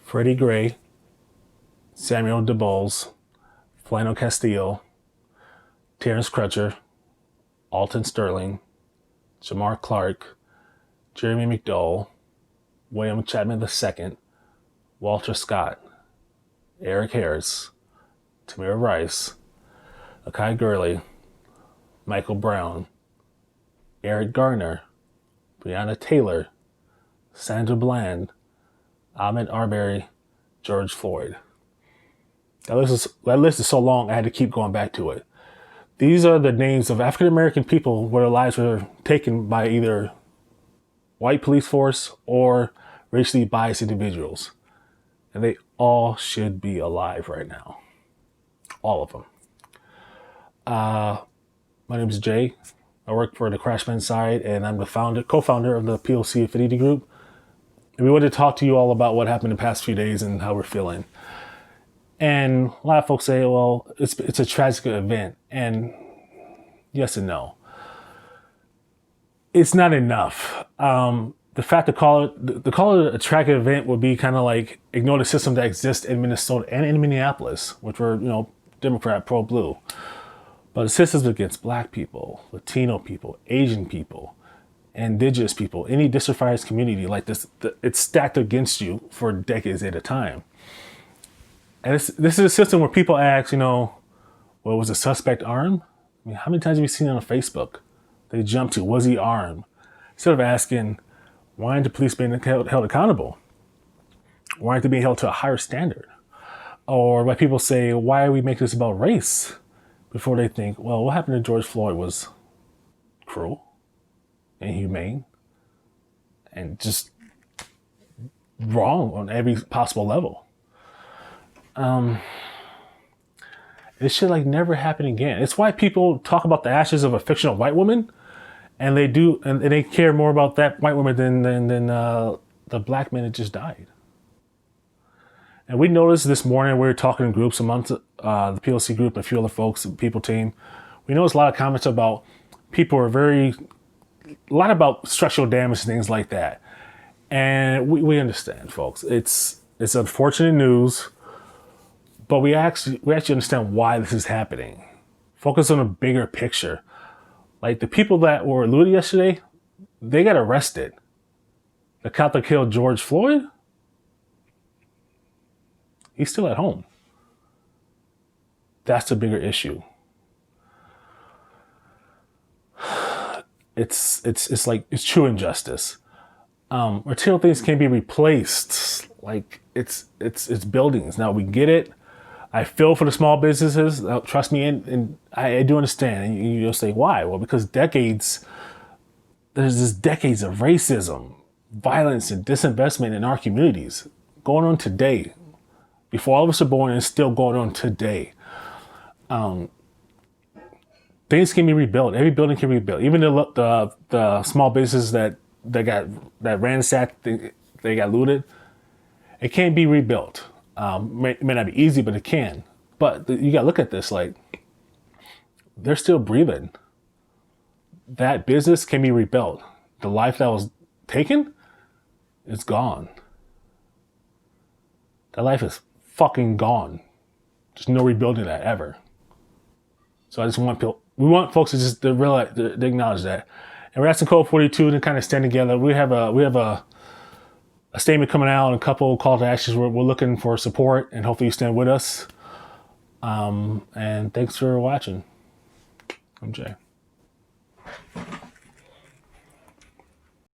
Freddie Gray, Samuel DeBowles, Flano Castillo, Terrence Crutcher, Alton Sterling, Jamar Clark, Jeremy McDowell, William Chapman II, Walter Scott, Eric Harris, Tamir Rice, Akai Gurley, Michael Brown, Eric Garner, Breonna Taylor, Sandra Bland, Ahmed Arbery, George Floyd. That list is so long I had to keep going back to it. These are the names of African American people where their lives were taken by either white police force or racially biased individuals. And they all should be alive right now. All of them. My name is Jay. I work for the Crashman side, and I'm the co-founder of the POC Affinity Group. And we wanted to talk to you all about what happened the past few days and how we're feeling. And a lot of folks say, well, it's a tragic event. And yes and no. It's not enough. The fact to call it a tragic event would be kind of like ignore the system that exists in Minnesota and in Minneapolis, which were, Democrat, pro-blue. But the systems against Black people, Latino people, Asian people, Indigenous people, any disenfranchised community like this, it's stacked against you for decades at a time. And this is a system where people ask, well, was the suspect armed? I mean, how many times have we seen it on Facebook? They jump to, was he armed? Instead of asking, why aren't the police being held accountable? Why aren't they being held to a higher standard? Or why people say, why are we making this about race? Before they think, well, what happened to George Floyd was cruel, inhumane, and just wrong on every possible level. It should never happen again. It's why people talk about the ashes of a fictional white woman, and they care more about that white woman than the Black man that just died. And we noticed this morning, we were talking in groups amongst the PLC group and a few other folks, the people team. We noticed a lot of comments about people are a lot about structural damage and things like that. And we understand, folks. It's unfortunate news, but we actually understand why this is happening. Focus on a bigger picture. Like the people that were looted yesterday, they got arrested. The cop that killed George Floyd, he's still at home. That's the bigger issue. It's true injustice. Material things can be replaced. It's buildings. Now we get it. I feel for the small businesses. Trust me, and I do understand. And you'll say, why? Well, because there's decades of racism, violence, and disinvestment in our communities going on today. Before all of us are born, and it's still going on today. Things can be rebuilt. Every building can be rebuilt. Even the small businesses that got ransacked, they got looted. It can't be rebuilt. It may not be easy, but it can. But you got to look at this they're still breathing. That business can be rebuilt. The life that was taken is gone. That life is fucking gone. There's no rebuilding that ever. So I just we want folks to realize, to acknowledge that. And we're asking Code 42 to kind of stand together. We have a statement coming out and a couple call to actions. We're looking for support, and hopefully you stand with us. And thanks for watching. I'm Jay.